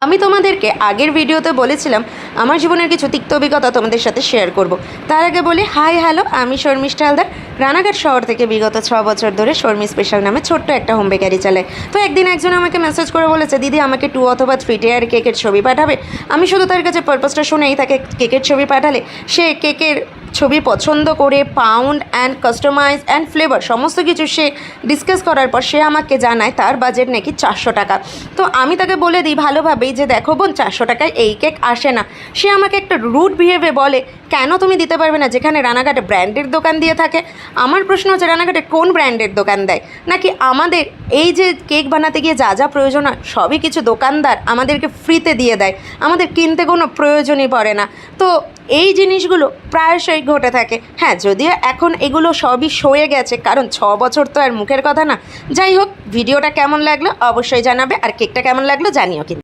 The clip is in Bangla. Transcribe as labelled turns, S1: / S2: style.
S1: আমি তোমাদেরকে আগের ভিডিওতে বলেছিলাম আমার জীবনের কিছু তিক্ত অভিজ্ঞতা তোমাদের সাথে শেয়ার করব। তার আগে বলি হাই হ্যালো, আমি শর্মিষ্ঠা হালদার রানাঘাট শহর থেকে বিগত 6 বছর ধরে শর্মি স্পেশাল নামে ছোট্ট একটা হোম বেকারি চালাই। তো একদিন একজন আমাকে মেসেজ করে বলেছে, দিদি আমাকে 2 অথবা 3 টিয়ার কেকের ছবি পাঠাবে। আমি শুধু তার কাছে পারপাসটা শুনেই তাকে কেকের ছবি পাঠালে সে কেকের ছবি পছন্দ করে pound and customise and flavour সমস্ত কিছু সে ডিসকাস করার পর সে আমাকে জানায় তার বাজেট নাকি 400 টাকা। তো আমি তাকে বলে দিই ভালোভাবেই যে দেখো বোন, 400 টাকায় এই কেক আসে না। সে আমাকে একটা রুড বিহেভে বলে, কেন তুমি দিতে পারবে না যেখানে রানাঘাটে ব্র্যান্ডের দোকান দিয়ে থাকে। আমার প্রশ্ন হচ্ছে, রানাঘাটে কোন ব্র্যান্ডের দোকান দেয়? নাকি আমাদের এই যে কেক বানাতে গিয়ে যা যা প্রয়োজন হয় সবই কিছু দোকানদার আমাদেরকে ফ্রিতে দিয়ে দেয়, আমাদের কিনতে কোনো প্রয়োজনই পড়ে না। তো এই জিনিসগুলো প্রায়শই ঘটে থাকে। হ্যাঁ, যদিও এখন এগুলো সবই সয়ে গেছে, কারণ 6 বছর তো আর মুখের কথা না। যাই হোক, ভিডিওটা কেমন লাগলো অবশ্যই জানাবে, আর কেকটা কেমন লাগলো জানিও কিন্তু।